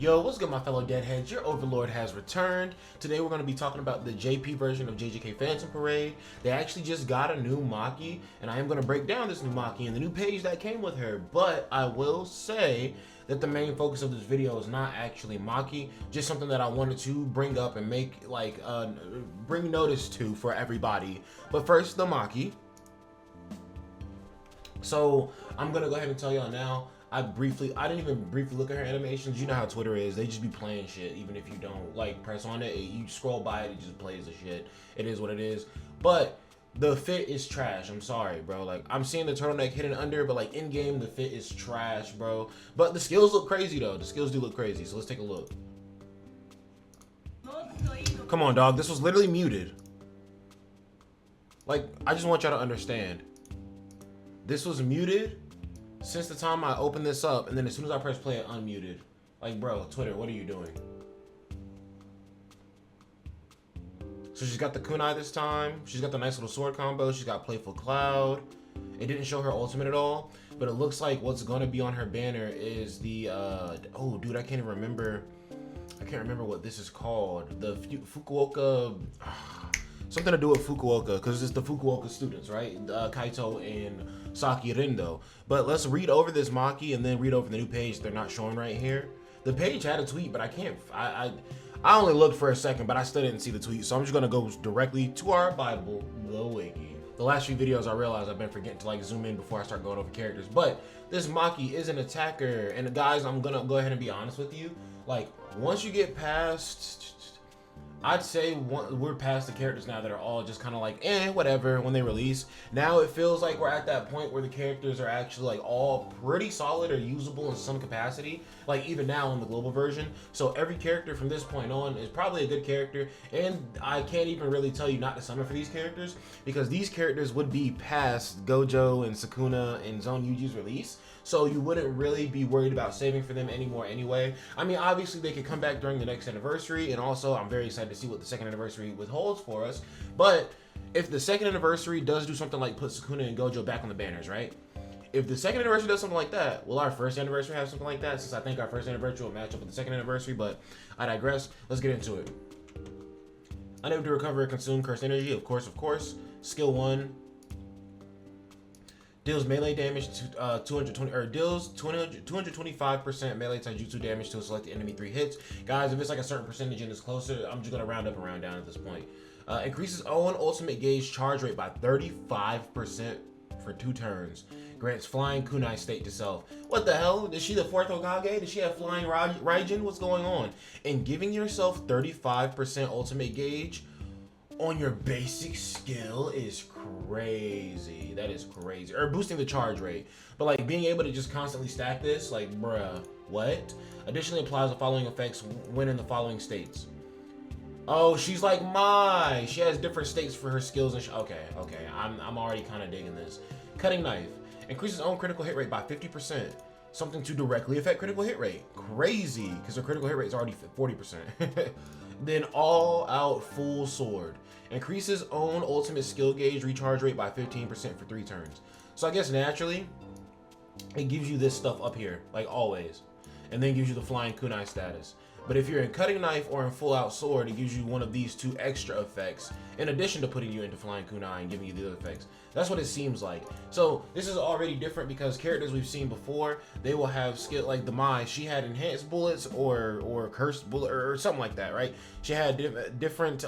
Yo, what's good, my fellow deadheads? Your overlord has returned. Today we're going to be talking about the JP version of JJK Phantom Parade. They actually just got a new Maki, and I am going to break down this new Maki and the new page that came with her. But I will say that the main focus of this video is not actually Maki, just something that I wanted to bring up and make, bring notice to for everybody. But first, the Maki. So I'm going to go ahead and tell y'all now. I didn't even briefly look at her animations. You know how Twitter is. They just be playing shit. Even if you don't press on it, you scroll by it, it just plays the shit. It is what it is. But the fit is trash. I'm sorry, bro. I'm seeing the turtleneck hidden under, but in game, the fit is trash, bro. But the skills look crazy, though. The skills do look crazy. So let's take a look. Come on, dog. This was literally muted. I just want y'all to understand. This was muted since the time I opened this up, and then as soon as I press play, it unmuted. Bro, Twitter, what are you doing? So she's got the kunai this time. She's got the nice little sword combo. She's got Playful Cloud. It didn't show her ultimate at all, but it looks like what's going to be on her banner is the, oh, dude, I can't even remember. I can't remember what this is called. The Fukuoka, something to do with Fukuoka, because it's the Fukuoka students, right? Kaito and Saki Rindo. But let's read over this Maki and then read over the new page they're not showing right here. The page had a tweet, but I only looked for a second, but I still didn't see the tweet. So I'm just gonna go directly to our Bible, the wiki. The last few videos I realized I've been forgetting to zoom in before I start going over characters. But this Maki is an attacker. And guys, I'm gonna go ahead and be honest with you. Once you get past, I'd say we're past the characters now that are all just kind of whatever when they release. Now it feels like we're at that point where the characters are actually all pretty solid or usable in some capacity. Even now in the global version. So every character from this point on is probably a good character. And I can't even really tell you not to summon for these characters, because these characters would be past Gojo and Sukuna and Zone Yuji's release. So you wouldn't really be worried about saving for them anymore anyway. I mean, obviously they could come back during the next anniversary, and also I'm very excited to see what the second anniversary withholds for us. But if the second anniversary does do something like put Sukuna and Gojo back on the banners, right? If the second anniversary does something like that, will our first anniversary have something like that? Since I think our first anniversary will match up with the second anniversary, but I digress. Let's get into it. Unable to recover or consume cursed energy, of course. Skill 1. Deals melee damage to 225% melee taijutsu damage to a selected enemy 3 hits. Guys, if it's a certain percentage and it's closer, I'm just gonna round up and round down at this point. Increases own ultimate gauge charge rate by 35% for 2 turns. Grants flying kunai state to self. What the hell? Is she the 4th Hokage? Does she have flying Raijin? What's going on? And giving yourself 35% ultimate gauge on your basic skill is crazy. That is crazy. Or boosting the charge rate. But being able to just constantly stack this, bruh, what? Additionally applies the following effects when in the following states. Oh, she's like Mai. She has different states for her skills and okay. I'm already kind of digging this. Cutting knife. Increases own critical hit rate by 50%. Something to directly affect critical hit rate. Crazy, because her critical hit rate is already 40%. Then all out full sword. Increases own ultimate skill gauge recharge rate by 15% for 3 turns. So I guess naturally, it gives you this stuff up here, like always. And then gives you the flying kunai status. But if you're in cutting knife or in full out sword, it gives you one of these 2 extra effects, in addition to putting you into flying kunai and giving you the other effects. That's what it seems like. So this is already different because characters we've seen before, they will have skill, like the Mai, she had enhanced bullets or cursed bullet or something like that, right? She had different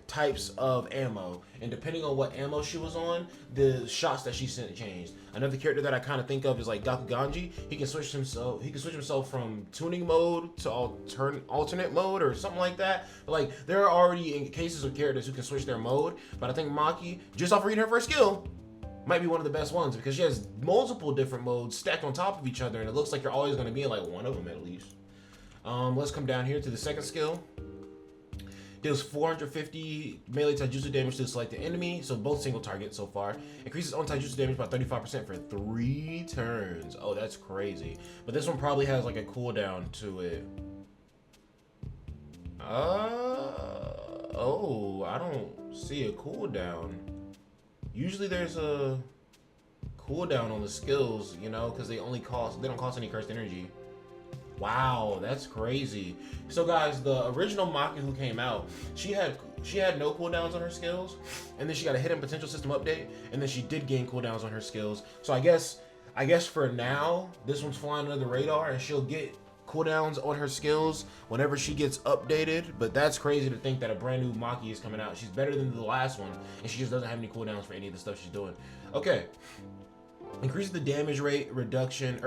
types of ammo, and depending on what ammo she was on, the shots that she sent changed. Another character that I kind of think of is Gakuganji. He can switch himself from tuning mode to alternate mode or something like that. But there are already cases of characters who can switch their mode, but I think Maki, just off reading her first skill, might be one of the best ones because she has multiple different modes stacked on top of each other, and it looks like you're always going to be in one of them at least. Let's come down here to the second skill. Deals 450 melee taijutsu damage to the selected enemy, so both single targets so far. Increases own taijutsu damage by 35% for 3 turns. Oh, that's crazy. But this one probably has a cooldown to it. Oh, I don't see a cooldown. Usually there's a cooldown on the skills, because they don't cost any cursed energy. Wow, that's crazy. So guys, the original Maki who came out, she had no cooldowns on her skills, and then she got a hidden potential system update, and then she did gain cooldowns on her skills. So I guess for now, this one's flying under the radar, and she'll get cooldowns on her skills whenever she gets updated. But that's crazy to think that a brand new Maki is coming out. She's better than the last one, and she just doesn't have any cooldowns for any of the stuff she's doing. Okay. Increases the damage reduction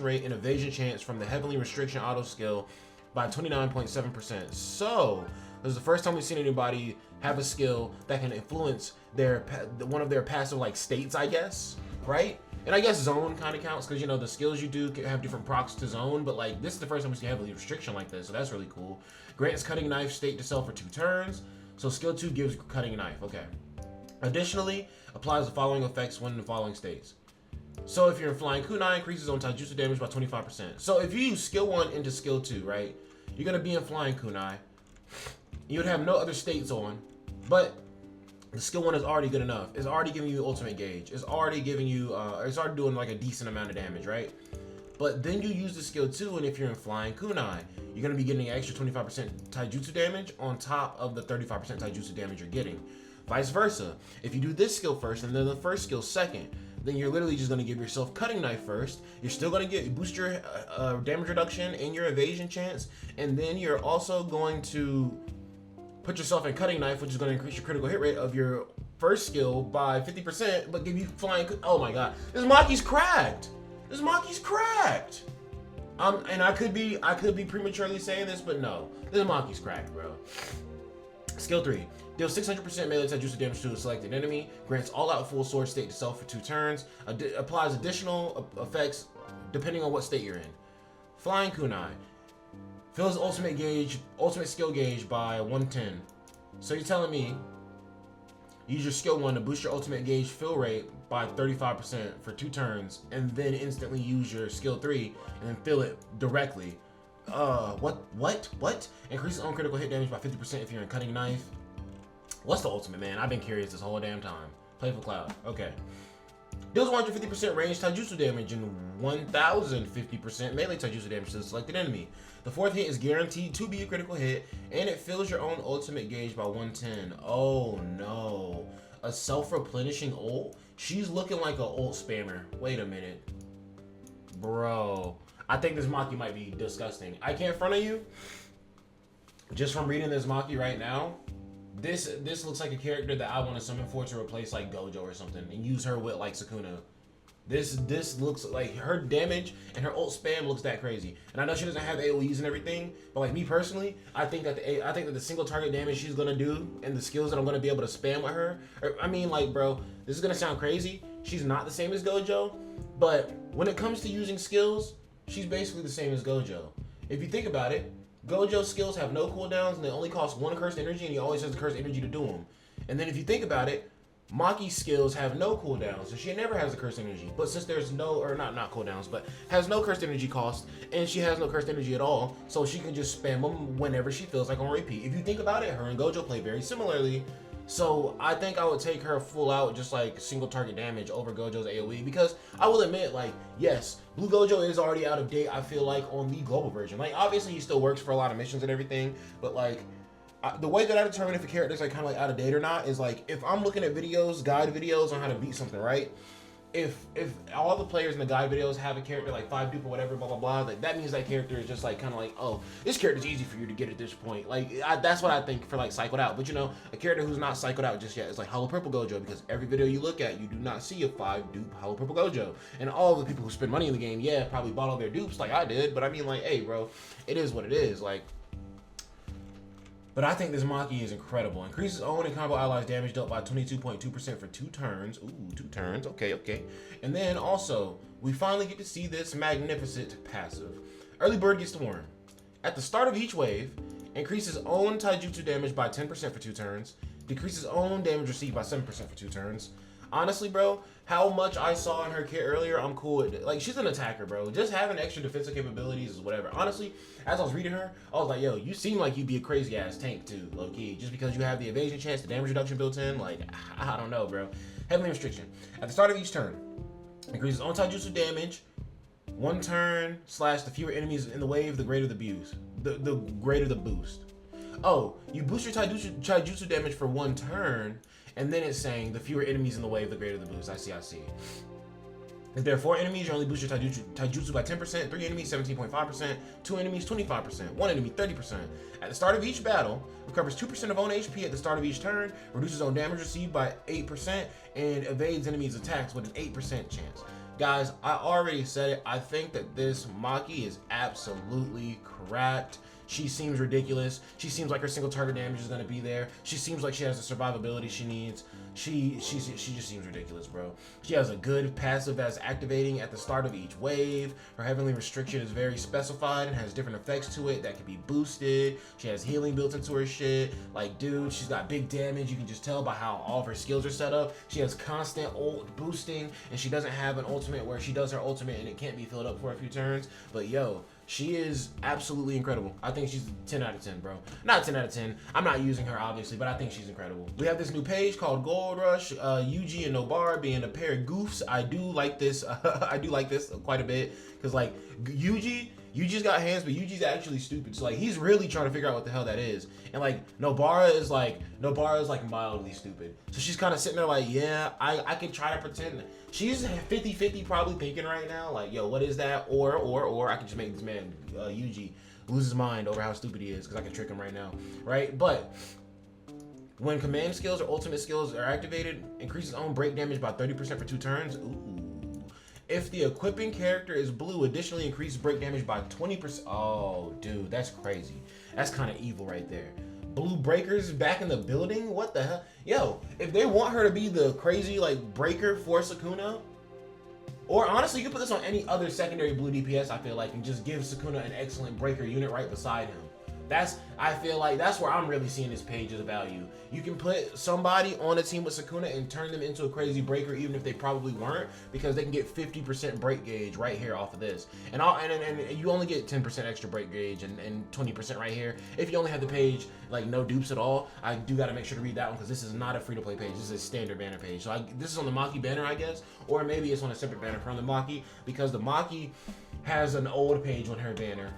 rate and evasion chance from the heavenly restriction auto skill by 29.7%. So this is the first time we've seen anybody have a skill that can influence one of their passive like states, I guess, right? And I guess zone kind of counts because, you know, the skills you do can have different procs to zone, but like this is the first time we see heavily restriction like this, so that's really cool. Grants cutting knife state to self for 2 turns. So skill 2 gives cutting knife. Okay. Additionally, applies the following effects when in the following states. So if you're in flying kunai, increases on taijutsu damage by 25%. So if you use skill 1 into skill 2, right? You're gonna be in flying kunai. You would have no other states on, but the skill 1 is already good enough. It's already giving you ultimate gauge. It's already giving you, it's already doing like a decent amount of damage, right? But then you use the skill 2, and if you're in flying kunai, you're gonna be getting an extra 25% taijutsu damage on top of the 35% taijutsu damage you're getting. Vice versa. If you do this skill first and then the first skill second, then you're literally just gonna give yourself cutting knife first. You're still gonna boost your damage reduction and your evasion chance, and then you're also going to put yourself in cutting knife, which is gonna increase your critical hit rate of your first skill by 50%, but give you flying. Oh my god, this Maki's cracked. This Maki's cracked. And I could be prematurely saying this, but no, this Maki's cracked, bro. Skill 3. Deals 600% melee taijutsu damage to a selected enemy. Grants all-out full sword state to self for 2 turns. Applies additional effects depending on what state you're in. Flying kunai. Fills ultimate skill gauge by 110. So you're telling me use your skill 1 to boost your ultimate gauge fill rate by 35% for 2 turns, and then instantly use your skill 3 and then fill it directly. What? Increases own critical hit damage by 50% if you're in cutting knife. What's the ultimate, man? I've been curious this whole damn time. Playful Cloud. Okay. Deals 150% range taijutsu damage and 1050% melee taijutsu damage to the selected enemy. The 4th hit is guaranteed to be a critical hit, and it fills your own ultimate gauge by 110. Oh no. A self-replenishing ult? She's looking like an ult spammer. Wait a minute. Bro. I think this Maki might be disgusting. I can't front of you. Just from reading this Maki right now, this looks like a character that I want to summon for to replace like Gojo or something and use her with like Sukuna. This looks like her damage and her ult spam looks that crazy. And I know she doesn't have AoEs and everything, but like me personally, I think that the single target damage she's gonna do and the skills that I'm gonna be able to spam with her. I mean, like, bro, this is gonna sound crazy. She's not the same as Gojo, but when it comes to using skills, she's basically the same as Gojo. If you think about it, Gojo's skills have no cooldowns and they only cost 1 cursed energy, and he always has the cursed energy to do them. And then if you think about it, Maki's skills have no cooldowns, so she never has the cursed energy. But since there's no, or not cooldowns, but has no cursed energy cost, and she has no cursed energy at all, so she can just spam them whenever she feels like on repeat. If you think about it, her and Gojo play very similarly. So I think I would take her full out, just like single target damage over Gojo's AoE, because I will admit, like, yes, Blue Gojo is already out of date, I feel like, on the global version. Like, obviously he still works for a lot of missions and everything, but like, the way that I determine if a character is like kind of like out of date or not is like, if I'm looking at videos, guide videos on how to beat something, right? If all the players in the guide videos have a character like 5 dupe or whatever, blah blah blah, like that means that character is just like kind of like, oh, this character's easy for you to get at this point. Like that's what I think for like cycled out. But you know, a character who's not cycled out just yet is like Hollow Purple Gojo, because every video you look at, you do not see a 5 dupe Hollow Purple Gojo. And all the people who spend money in the game, yeah, probably bought all their dupes like I did. But I mean, like, hey, bro, it is what it is. Like. But I think this Maki is incredible. Increases own and combo allies damage dealt by 22.2% for 2 turns. Ooh, 2 turns. Okay. And then also, we finally get to see this magnificent passive. Early Bird gets the worm. At the start of each wave, increases own taijutsu damage by 10% for 2 turns. Decreases own damage received by 7% for 2 turns. Honestly, bro, how much I saw in her kit earlier, I'm cool with it. Like, she's an attacker, bro. Just having extra defensive capabilities is whatever. Honestly, as I was reading her, I was like, yo, you seem like you'd be a crazy-ass tank, too, low-key. Just because you have the evasion chance, the damage reduction built in, like, I don't know, bro. Heavenly Restriction. At the start of each turn, increases on taijutsu damage 1 turn / the fewer enemies in the wave, the greater the boost. The greater the boost. Oh, you boost your taijutsu damage for 1 turn, and then it's saying the fewer enemies in the wave, the greater the boost. I see. If there are 4 enemies, you only boost your taijutsu by 10%, 3 enemies 17.5%, 2 enemies 25%, 1 enemy 30%. At the start of each battle, recovers 2% of own HP at the start of each turn, reduces own damage received by 8%, and evades enemies' attacks with an 8% chance. Guys, I already said it. I think that this Maki is absolutely cracked. She seems ridiculous. She seems like her single target damage is going to be there. She seems like she has the survivability she needs. She just seems ridiculous, bro. She has a good passive that's activating at the start of each wave. Her heavenly restriction is very specified and has different effects to it that can be boosted. She has healing built into her shit. Like, dude, she's got big damage. You can just tell by how all of her skills are set up. She has constant ult boosting, and she doesn't have an ultimate where she does her ultimate and it can't be filled up for a few turns. But yo, she is absolutely incredible. I think she's 10 out of 10, bro. Not 10 out of 10. I'm not using her, obviously, but I think she's incredible. We have this new page called Gold Rush. Yuji and Nobara being a pair of goofs. I do like this. I do like this quite a bit. Because, like, Yuji's got hands, but Yuji's actually stupid. So, like, he's really trying to figure out what the hell that is. And, like, Nobara is mildly stupid. So she's kind of sitting there like, yeah, I can try to pretend. She's 50-50 probably thinking right now, like, yo, what is that? Or I can just make this man, Yuji, lose his mind over how stupid he is, because I can trick him right now, right? But when command skills or ultimate skills are activated, increases own break damage by 30% for 2 turns. Ooh. If the equipping character is blue, additionally increases break damage by 20%. Oh, dude, that's crazy. That's kind of evil right there. Blue breakers back in the building? What the hell? Yo, if they want her to be the crazy, like, breaker for Sukuna, or honestly, you can put this on any other secondary blue DPS, I feel like, and just give Sukuna an excellent breaker unit right beside him. I feel like that's where I'm really seeing this page's value. You can put somebody on a team with Sukuna and turn them into a crazy breaker, even if they probably weren't, because they can get 50% break gauge right here off of this. And you only get 10% extra break gauge and 20% right here. If you only have the page, like, no dupes at all, I do got to make sure to read that one, because this is not a free-to-play page. This is a standard banner page. So this is on the Maki banner, I guess, or maybe it's on a separate banner from the Maki, because the Maki has an old page on her banner.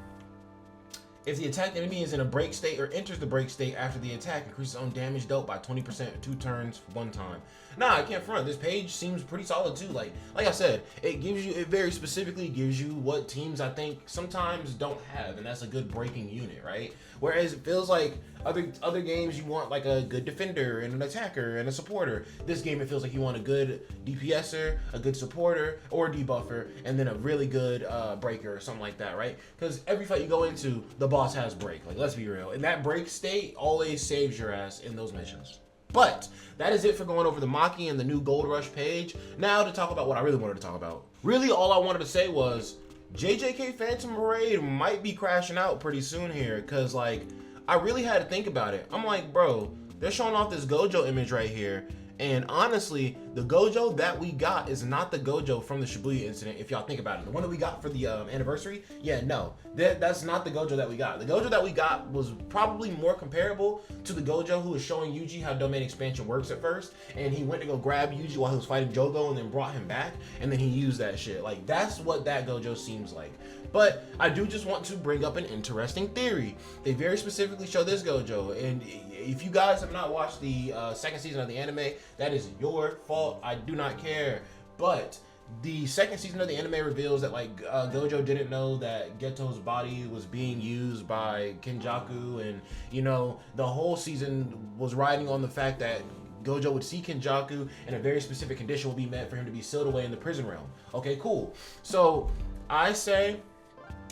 If the attacked enemy is in a break state or enters the break state after the attack, increases own damage dealt by 20% 2 turns 1 time. Nah, I can't front. This page seems pretty solid too. Like I said, it very specifically gives you what teams I think sometimes don't have, and that's a good breaking unit, right? Whereas it feels like other games you want like a good defender and an attacker and a supporter. This game it feels like you want a good DPSer, a good supporter or debuffer, and then a really good breaker or something like that, right? Because every fight you go into, the boss has break. Like, let's be real. And that break state always saves your ass in those missions. But that is it for going over the Maki and the new Gold Rush page. Now to talk about what I really wanted to talk about. Really, all I wanted to say was JJK Phantom Parade might be crashing out pretty soon here, because, like, I really had to think about it. I'm like, bro, they're showing off this Gojo image right here. And honestly, the Gojo that we got is not the Gojo from the Shibuya incident, if y'all think about it. The one that we got for the anniversary, yeah, no. That's not the Gojo that we got. The Gojo that we got was probably more comparable to the Gojo who was showing Yuji how domain expansion works at first. And he went to go grab Yuji while he was fighting Jogo and then brought him back. And then he used that shit. Like, that's what that Gojo seems like. But I do just want to bring up an interesting theory. They very specifically show this Gojo, and if you guys have not watched the second season of the anime, that is your fault. I do not care. But the second season of the anime reveals that, like, Gojo didn't know that Geto's body was being used by Kenjaku, and, you know, the whole season was riding on the fact that Gojo would see Kenjaku and a very specific condition will be met for him to be sealed away in the prison realm. Okay, cool. So I say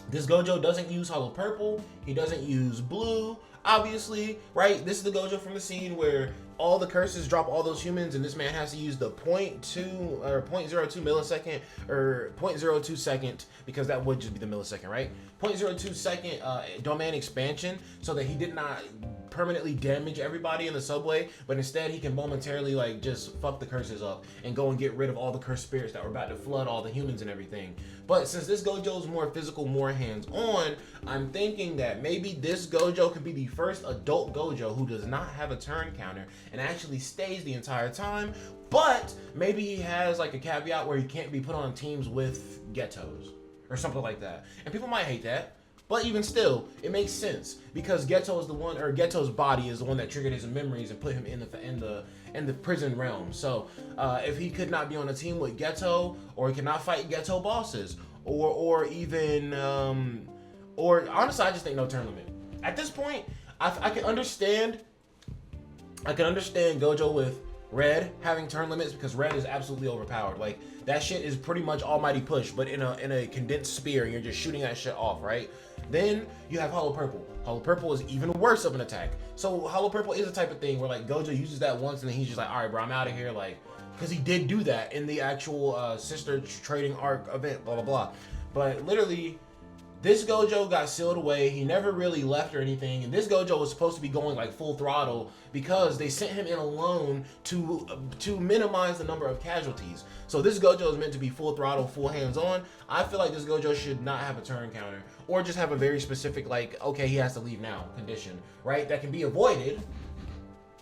this Gojo doesn't use Hollow Purple. He doesn't use Blue, obviously, right? This is the Gojo from the scene where all the curses drop all those humans, and this man has to use the 0.2 or 0.02 millisecond or 0.02 second, because that would just be the millisecond, right? 0.02 second domain expansion, so that he did not permanently damage everybody in the subway, but instead he can momentarily, like, just fuck the curses up and go and get rid of all the cursed spirits that were about to flood all the humans and everything. But since this Gojo is more physical, more hands-on, I'm thinking that maybe this Gojo could be the first adult Gojo who does not have a turn counter and actually stays the entire time, but maybe he has, like, a caveat where he can't be put on teams with Getos, or something like that. And people might hate that, but even still, it makes sense because Geto is the one, or Geto's body is the one that triggered his memories and put him in the prison realm. So if he could not be on a team with Geto, or he cannot fight Geto bosses, or even or honestly, I just think no turn limit. At this point, I can understand Gojo with Red having turn limits because Red is absolutely overpowered. Like that shit is pretty much almighty push, but in a condensed spear, and you're just shooting that shit off, right? Then you have Hollow Purple. Hollow Purple is even worse of an attack. So Hollow Purple is a type of thing where like Gojo uses that once and then he's just like, all right, bro, I'm out of here, like, because he did do that in the actual sister trading arc event, blah blah blah. But literally, this Gojo got sealed away. He never really left or anything. And this Gojo was supposed to be going like full throttle because they sent him in alone to minimize the number of casualties. So this Gojo is meant to be full throttle, full hands-on. I feel like this Gojo should not have a turn counter, or just have a very specific, like, okay, he has to leave now condition, right? That can be avoided.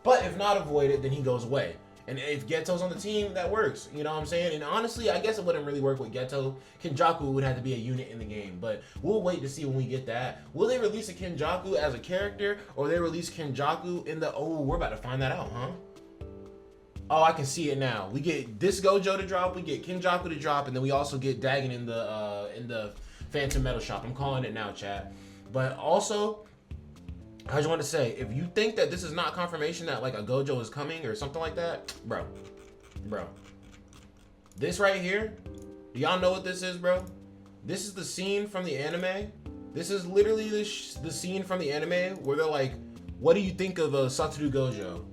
But if not avoided, then he goes away. And if Geto's on the team, that works. You know what I'm saying? And honestly, I guess it wouldn't really work with Geto. Kenjaku would have to be a unit in the game. But we'll wait to see when we get that. Will they release a Kenjaku as a character? Or they release Kenjaku in the... Oh, we're about to find that out, huh? Oh, I can see it now. We get this Gojo to drop. We get Kenjaku to drop. And then we also get Dagon in the Phantom Metal Shop. I'm calling it now, chat. But also... I just want to say, if you think that this is not confirmation that like a Gojo is coming or something like that, bro, this right here, do y'all know what this is, bro? This is the scene from the anime. This is literally the scene from the anime where they're like, what do you think of Satoru Gojo?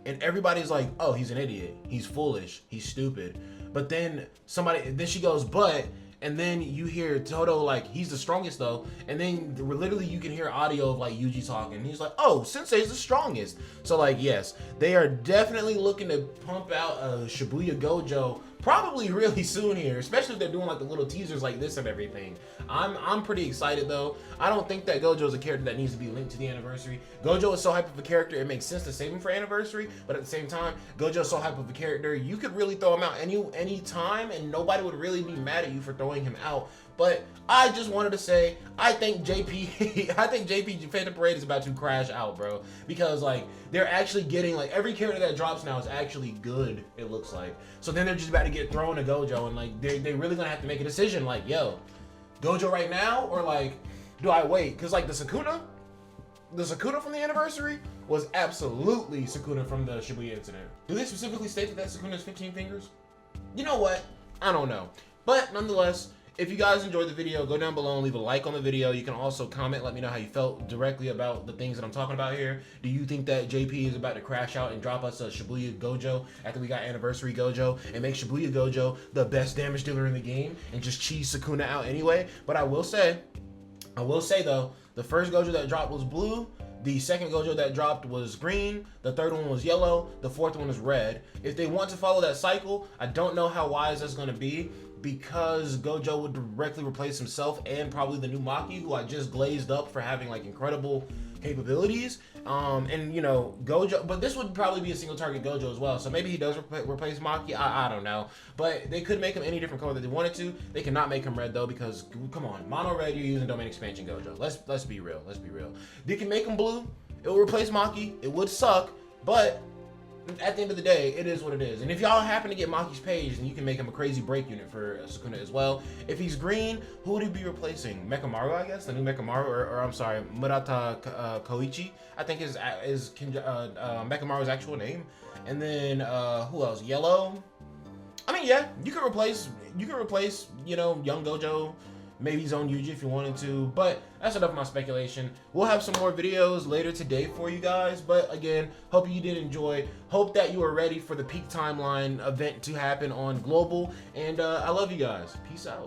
And everybody's like, oh, he's an idiot. He's foolish. He's stupid. But then then she goes, but... And then you hear Toto like, he's the strongest though. And then literally you can hear audio of like Yuji talking. He's like, oh, Sensei's the strongest. So like, yes, they are definitely looking to pump out a Shibuya Gojo probably really soon here, especially if they're doing like the little teasers like this and everything. I'm pretty excited though. I don't think that Gojo is a character that needs to be linked to the anniversary. Gojo is so hype of a character, it makes sense to save him for anniversary, but at the same time, Gojo is so hype of a character, you could really throw him out any time and nobody would really be mad at you for throwing him out. But I just wanted to say, I think JP Phantom Parade is about to crash out, bro. Because like they're actually getting like every character that drops now is actually good, it looks like. So then they're just about to get thrown to Gojo and like they really gonna have to make a decision like, yo, Gojo right now or like do I wait? Cause like the Sukuna from the anniversary was absolutely Sukuna from the Shibuya incident. Do they specifically state that Sukuna's 15 fingers? You know what? I don't know. But nonetheless, if you guys enjoyed the video, go down below and leave a like on the video. You can also comment, let me know how you felt directly about the things that I'm talking about here. Do you think that JP is about to crash out and drop us a Shibuya Gojo after we got Anniversary Gojo and make Shibuya Gojo the best damage dealer in the game and just cheese Sukuna out anyway? But I will say though, the first Gojo that dropped was blue. The second Gojo that dropped was green. The third one was yellow. The fourth one is red. If they want to follow that cycle, I don't know how wise that's going to be, because Gojo would directly replace himself and probably the new Maki, who I just glazed up for having like incredible capabilities. And you know, Gojo, but this would probably be a single target Gojo as well. So maybe he does replace Maki. I don't know, but they could make him any different color that they wanted to. They cannot make him red though, because come on, mono red, you're using domain expansion Gojo. Let's be real. Let's be real. They can make him blue. It will replace Maki. It would suck, but at the end of the day, it is what it is. And if y'all happen to get Maki's page, then you can make him a crazy break unit for Sukuna as well. If he's green, who would he be replacing? Mekamaru, I guess? The new Mekamaru, or I'm sorry, Murata Koichi, I think is Mekamaru's actual name. And then, who else? Yellow? I mean, yeah, you can replace, you know, young Gojo, maybe Zone Yuji if you wanted to, but that's enough of my speculation. We'll have some more videos later today for you guys, but again, hope you did enjoy. Hope that you are ready for the Peak Timeline event to happen on Global, and I love you guys. Peace out.